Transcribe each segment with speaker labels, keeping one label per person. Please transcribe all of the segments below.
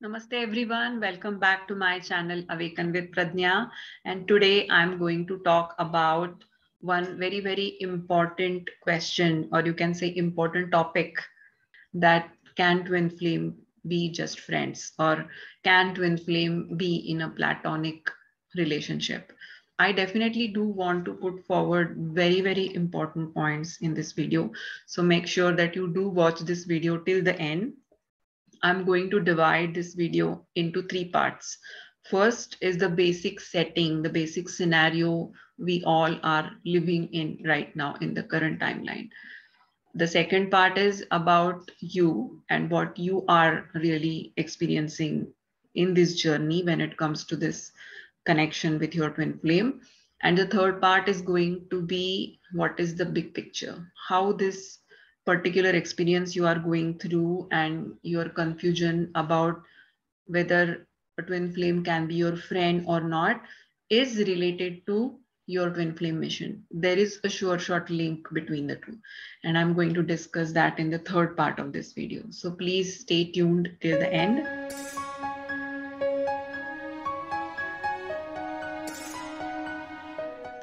Speaker 1: Namaste everyone, welcome back to my channel Awaken with Pradnya, and today I'm going to talk about one very important question, or you can say important topic, that can twin flame be just friends, or can twin flame be in a platonic relationship. I definitely do want to put forward very important points in this video, so make sure that you do watch this video till the end. I'm going to divide this video into three parts. First is the basic setting, the basic scenario we all are living in right now in the current timeline. The second part is about you and what you are really experiencing in this journey when it comes to this connection with your twin flame. And the third part is going to be what is the big picture, how this particular experience you are going through and your confusion about whether a twin flame can be your friend or not is related to your twin flame mission. There is a sure short link between the two, and I'm going to discuss that in the third part of this video. So please stay tuned till the end.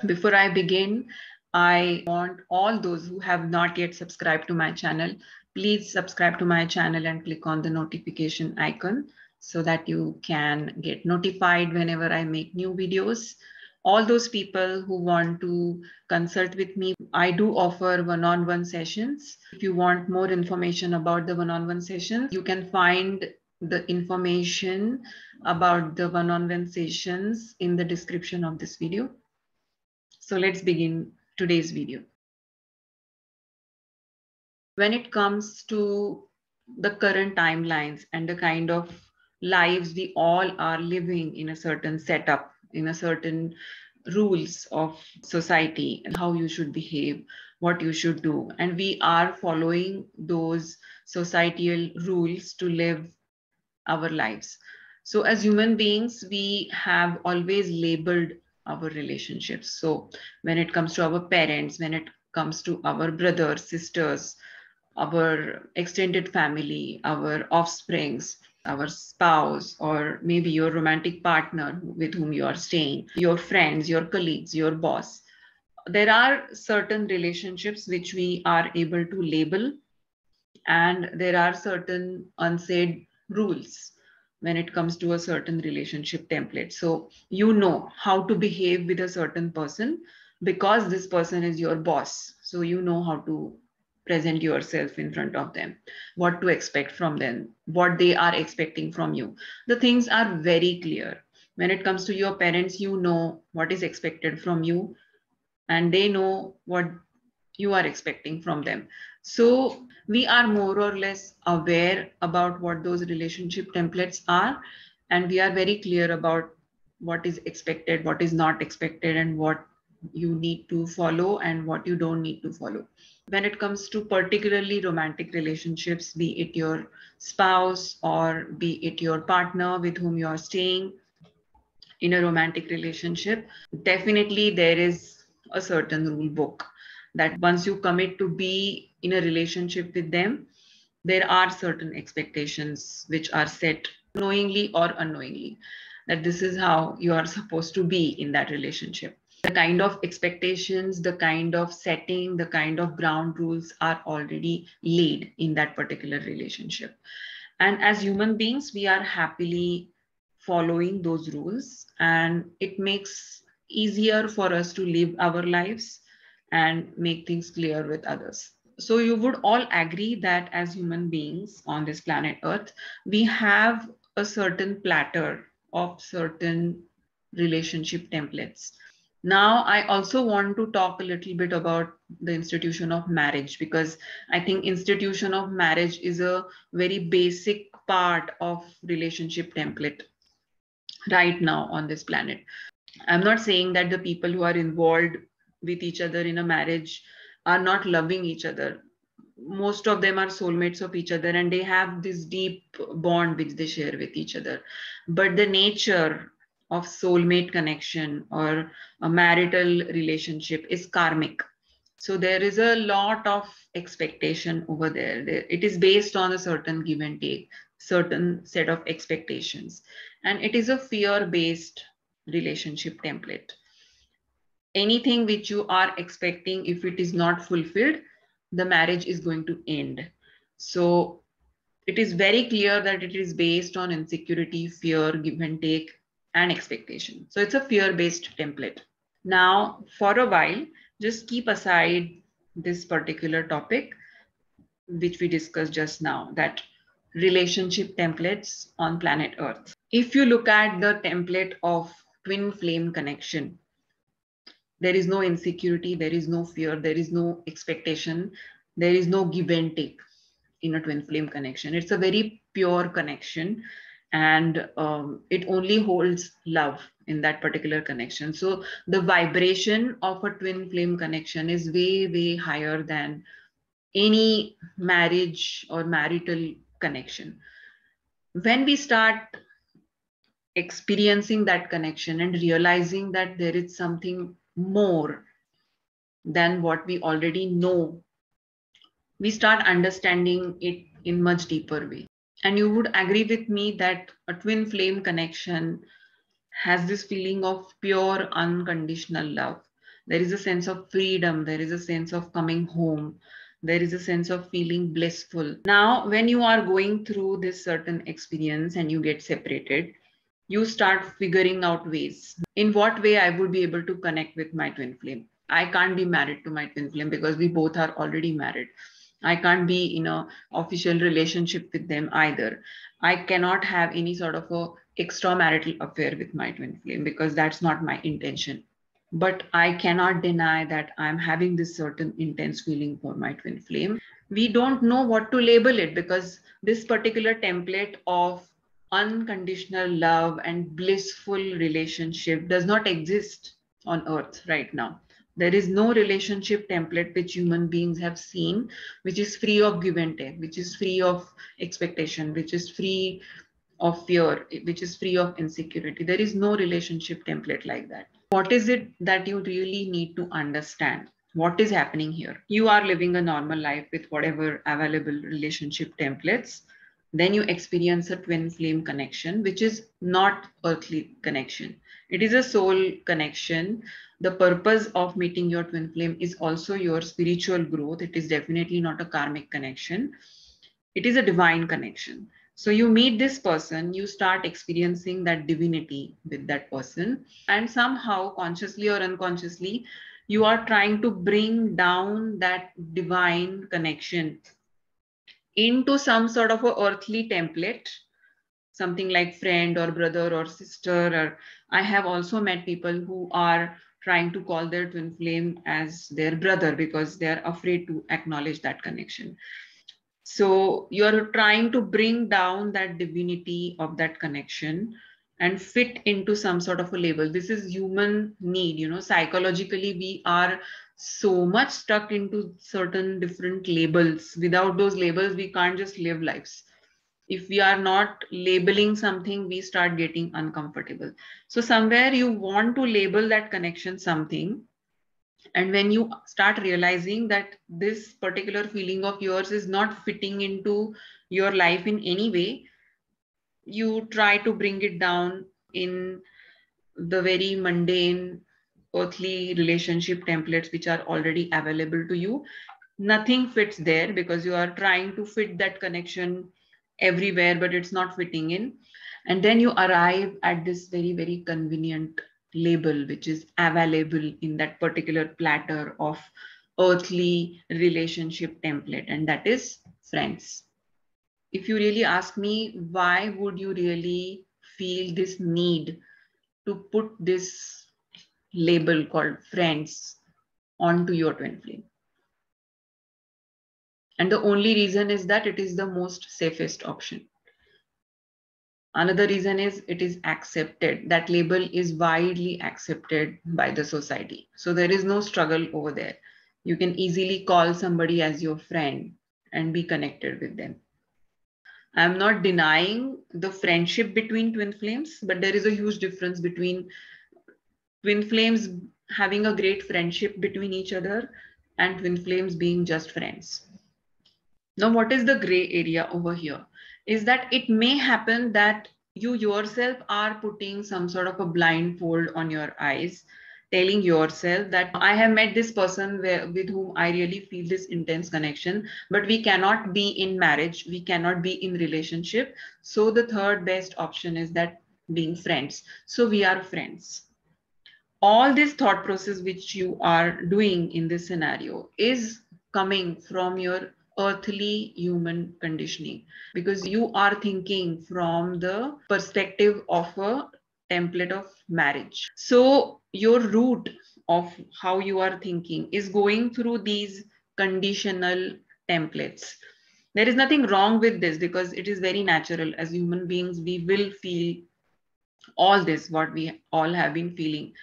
Speaker 1: Before I begin, I want all those who have not yet subscribed to my channel, please subscribe to my channel and click on the notification icon so that you can get notified whenever I make new videos. All those people who want to consult with me, I do offer one-on-one sessions. If you want more information about the one-on-one sessions, you can find the information about the one-on-one sessions in the description of this video. So let's begin today's video. When it comes to the current timelines and the kind of lives we all are living in a certain setup, in a certain rules of society, and how you should behave, what you should do. And we are following those societal rules to live our lives. So as human beings, we have always labeled our relationships. So when it comes to our parents, when it comes to our brothers, sisters, our extended family, our offsprings, our spouse, or maybe your romantic partner with whom you are staying, your friends, your colleagues, your boss, there are certain relationships which we are able to label, and there are certain unsaid rules when it comes to a certain relationship template. So you know how to behave with a certain person because this person is your boss. So you know how to present yourself in front of them, what to expect from them, what they are expecting from you. The things are very clear. When it comes to your parents, you know what is expected from you, and they know what you are expecting from them. So we are more or less aware about what those relationship templates are, and we are very clear about what is expected, what is not expected, and what you need to follow and what you don't need to follow. When it comes to particularly romantic relationships, be it your spouse or be it your partner with whom you are staying in a romantic relationship, definitely there is a certain rule book that once you commit to be in a relationship with them, there are certain expectations which are set knowingly or unknowingly, that this is how you are supposed to be in that relationship. The kind of expectations, the kind of setting, the kind of ground rules are already laid in that particular relationship. And as human beings, we are happily following those rules, and it makes easier for us to live our lives and make things clear with others. So you would all agree that as human beings on this planet Earth, we have a certain platter of certain relationship templates. Now, I also want to talk a little bit about the institution of marriage, because I think institution of marriage is a very basic part of relationship template right now on this planet. I'm not saying that the people who are involved with each other in a marriage are not loving each other. Most of them are soulmates of each other and they have this deep bond which they share with each other. But the nature of soulmate connection or a marital relationship is karmic. So there is a lot of expectation over there. It is based on a certain give and take. certain set of expectations. And it is a fear-based relationship template. Anything which you are expecting, if it is not fulfilled, the marriage is going to end. So it is very clear that it is based on insecurity, fear, give and take, and expectation. So it's a fear-based template. Now, for a while, just keep aside this particular topic, which we discussed just now, that relationship templates on planet Earth. If you look at the template of twin flame connection, there is no insecurity, there is no fear, there is no expectation, there is no give and take in a twin flame connection. It's a very pure connection, and it only holds love in that particular connection. So the vibration of a twin flame connection is way, way higher than any marriage or marital connection. When we start experiencing that connection and realizing that there is something more than what we already know, we start understanding it in much deeper way. And you would agree with me that a twin flame connection has this feeling of pure unconditional love. There is a sense of freedom, there is a sense of coming home, there is a sense of feeling blissful. Now, when you are going through this certain experience and you get separated, you start figuring out ways. In what way I would be able to connect with my twin flame? I can't be married to my twin flame because we both are already married. I can't be in a official relationship with them either. I cannot have any sort of a extramarital affair with my twin flame because that's not my intention. But I cannot deny that I'm having this certain intense feeling for my twin flame. We don't know what to label it because this particular template of unconditional love and blissful relationship does not exist on earth right now. There is no relationship template which human beings have seen, which is free of give and take, which is free of expectation, which is free of fear, which is free of insecurity. There is no relationship template like that. What is it that you really need to understand? What is happening here? You are living a normal life with whatever available relationship templates. Then you experience a twin flame connection, which is not earthly connection. It is a soul connection. The purpose of meeting your twin flame is also your spiritual growth. It is definitely not a karmic connection. It is a divine connection. So you meet this person, you start experiencing that divinity with that person, and somehow, consciously or unconsciously, you are trying to bring down that divine connection into some sort of a earthly template, something like friend or brother or sister. Or I have also met people who are trying to call their twin flame as their brother because they are afraid to acknowledge that connection. So you're trying to bring down that divinity of that connection and fit into some sort of a label. This is human need, psychologically we are so much stuck into certain different labels. Without those labels, we can't just live lives. If we are not labeling something, we start getting uncomfortable. So somewhere you want to label that connection something. And when you start realizing that this particular feeling of yours is not fitting into your life in any way, you try to bring it down in the very mundane earthly relationship templates which are already available to you. Nothing fits there because you are trying to fit that connection everywhere, but it's not fitting in. And then you arrive at this very, very convenient label which is available in that particular platter of earthly relationship template, and that is friends. If you really ask me, why would you really feel this need to put this label called friends onto your twin flame? And the only reason is that it is the most safest option. Another reason is it is accepted. That label is widely accepted by the society. So there is no struggle over there. You can easily call somebody as your friend and be connected with them. I'm not denying the friendship between twin flames, but there is a huge difference between twin flames having a great friendship between each other and twin flames being just friends. Now, what is the gray area over here? is that it may happen that you yourself are putting some sort of a blindfold on your eyes, telling yourself that I have met this person with whom I really feel this intense connection, but we cannot be in marriage, we cannot be in relationship. So the third best option is that being friends. So we are friends. All this thought process which you are doing in this scenario is coming from your earthly human conditioning, because you are thinking from the perspective of a template of marriage. So your root of how you are thinking is going through these conditional templates. There is nothing wrong with this, because it is very natural. As human beings, we will feel all this what we all have been feeling,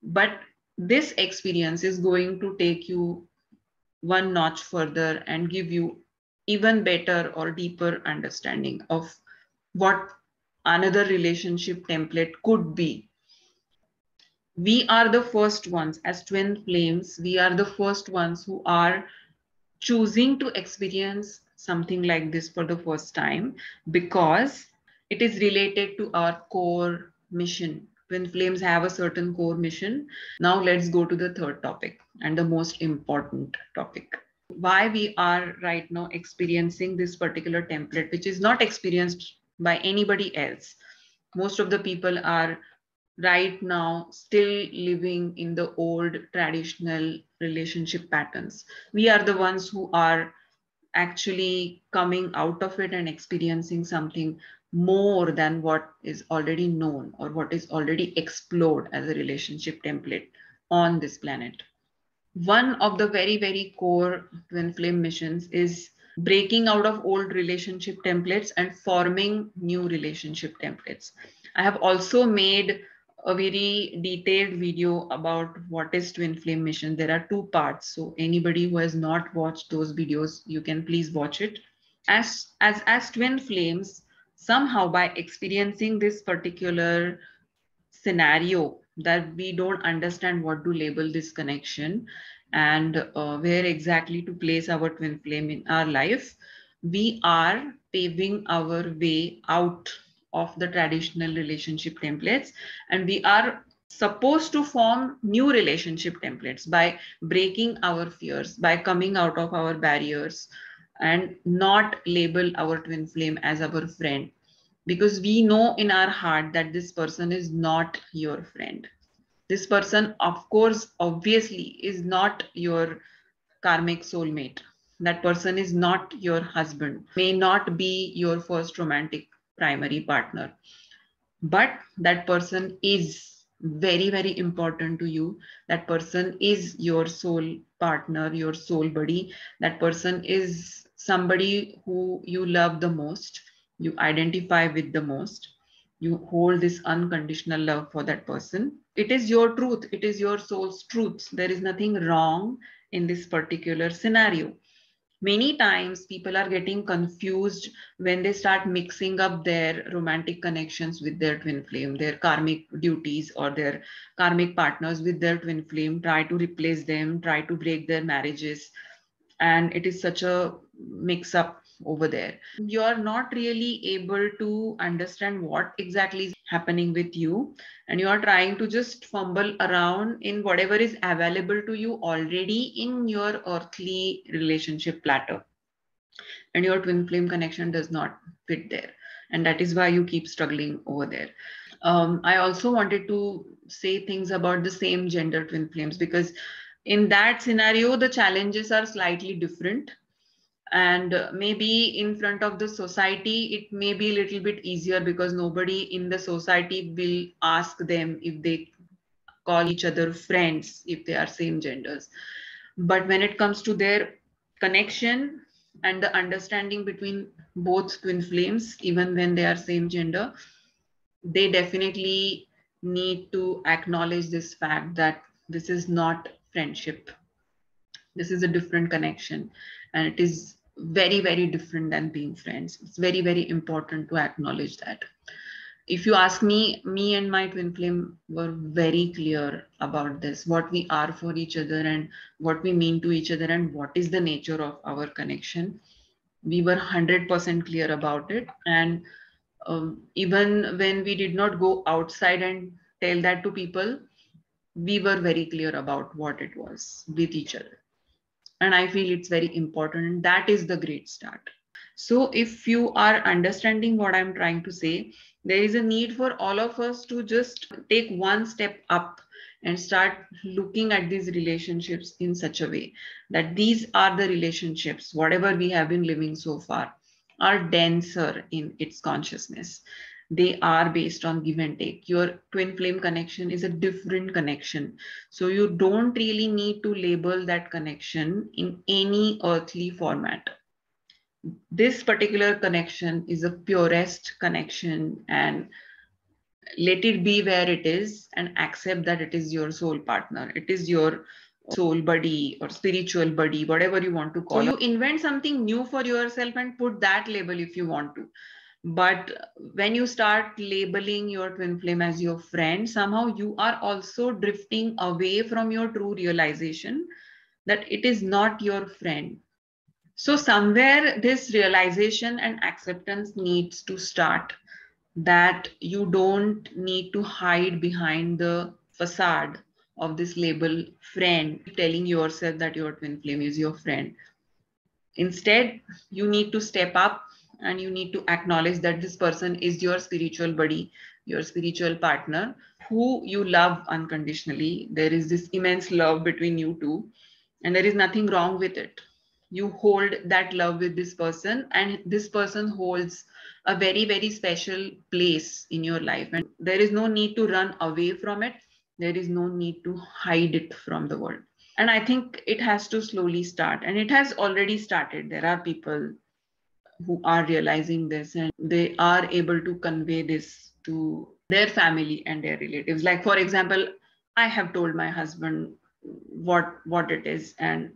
Speaker 1: but this experience is going to take you one notch further and give you even better or deeper understanding of what another relationship template could be. We are the first ones, as twin flames, we are the first ones who are choosing to experience something like this for the first time, because it is related to our core mission. Twin flames have a certain core mission. Now let's go to the third topic and the most important topic. Why we are right now experiencing this particular template, which is not experienced by anybody else. Most of the people are right now still living in the old traditional relationship patterns. We are the ones who are actually coming out of it and experiencing something more than what is already known or what is already explored as a relationship template on this planet. One of the very, very core twin flame missions is breaking out of old relationship templates and forming new relationship templates. I have also made a very detailed video about what is twin flame mission. There are two parts. So anybody who has not watched those videos, you can please watch it. As twin flames, somehow by experiencing this particular scenario, that we don't understand what to label this connection and where exactly to place our twin flame in our life, we are paving our way out of the traditional relationship templates, and we are supposed to form new relationship templates by breaking our fears, by coming out of our barriers, and not label our twin flame as our friend, because we know in our heart that this person is not your friend. This person, of course, obviously, is not your karmic soulmate. That person is not your husband, may not be your first romantic primary partner, but that person is very, very important to you. That person is your soul partner, your soul buddy. That person is somebody who you love the most, you identify with the most, you hold this unconditional love for that person. It is your truth, it is your soul's truth. There is nothing wrong in this particular scenario. Many times people are getting confused when they start mixing up their romantic connections with their twin flame, their karmic duties or their karmic partners with their twin flame, try to replace them, try to break their marriages. And it is such a mix up over there. You're not really able to understand what exactly is happening with you, and you are trying to just fumble around in whatever is available to you already in your earthly relationship platter, and your twin flame connection does not fit there, and that is why you keep struggling over there. I also wanted to say things about the same gender twin flames, because in that scenario the challenges are slightly different, and maybe in front of the society it may be a little bit easier, because nobody in the society will ask them if they call each other friends if they are same genders. But when it comes to their connection and the understanding between both twin flames, even when they are same gender, they definitely need to acknowledge this fact that this is not friendship, this is a different connection, and it is very, very different than being friends. It's very, very important to acknowledge that. If you ask me, me and my twin flame were very clear about this, what we are for each other and what we mean to each other and what is the nature of our connection. We were 100% clear about it. And even when we did not go outside and tell that to people, we were very clear about what it was with each other. And I feel it's very important. That is the great start. So if you are understanding what I'm trying to say, there is a need for all of us to just take one step up and start looking at these relationships in such a way that these are the relationships, whatever we have been living so far, are denser in its consciousness. They are based on give and take. Your twin flame connection is a different connection. So you don't really need to label that connection in any earthly format. This particular connection is a purest connection, and let it be where it is and accept that it is your soul partner. It is your soul buddy or spiritual buddy, whatever you want to call it. So you invent something new for yourself and put that label if you want to. But when you start labeling your twin flame as your friend, somehow you are also drifting away from your true realization that it is not your friend. So somewhere this realization and acceptance needs to start, that you don't need to hide behind the facade of this label friend, telling yourself that your twin flame is your friend. Instead, you need to step up and you need to acknowledge that this person is your spiritual buddy, your spiritual partner, who you love unconditionally. There is this immense love between you two, and there is nothing wrong with it. You hold that love with this person, and this person holds a very, very special place in your life. And there is no need to run away from it. There is no need to hide it from the world. And I think it has to slowly start, and it has already started. There are people who are realizing this and they are able to convey this to their family and their relatives. Like, for example, I have told my husband what it is, and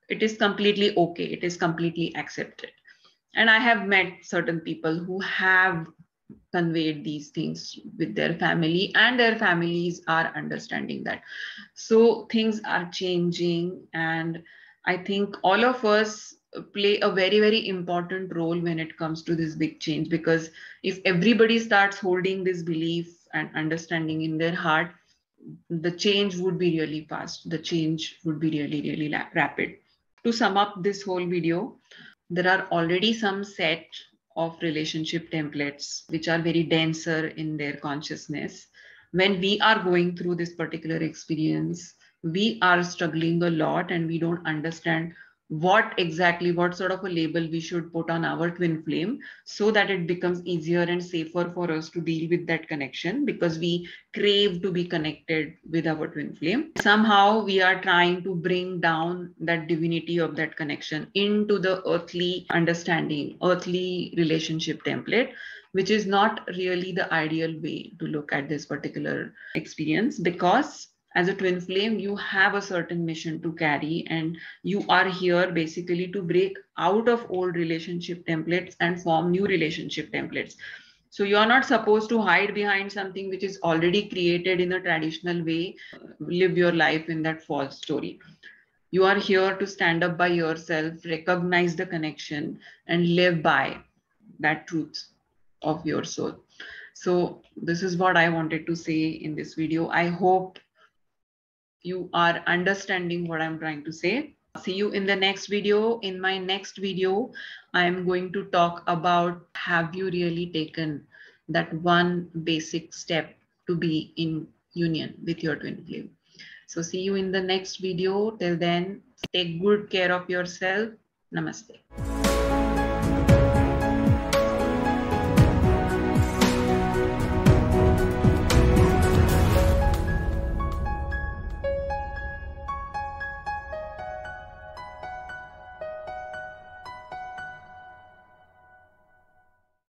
Speaker 1: it is completely okay. It is completely accepted. And I have met certain people who have conveyed these things with their family, and their families are understanding that. So things are changing, and I think all of us play a very, very important role when it comes to this big change, because if everybody starts holding this belief and understanding in their heart, the change would be really fast. The change would be really, really rapid. To sum up this whole video, there are already some set of relationship templates which are very denser in their consciousness. When we are going through this particular experience, we are struggling a lot and we don't understand what sort of a label we should put on our twin flame, so that it becomes easier and safer for us to deal with that connection, because we crave to be connected with our twin flame. Somehow we are trying to bring down that divinity of that connection into the earthly understanding, earthly relationship template, which is not really the ideal way to look at this particular experience. Because as a twin flame, you have a certain mission to carry, and you are here basically to break out of old relationship templates and form new relationship templates. So you're not supposed to hide behind something which is already created in a traditional way, live your life in that false story. You are here to stand up by yourself, recognize the connection, and live by that truth of your soul. So this is what I wanted to say in this video. I hope you are understanding what I'm trying to say. See you in the next video. In my next video, I am going to talk about, have you really taken that one basic step to be in union with your twin flame? So see you in the next video. Till then, take good care of yourself. Namaste.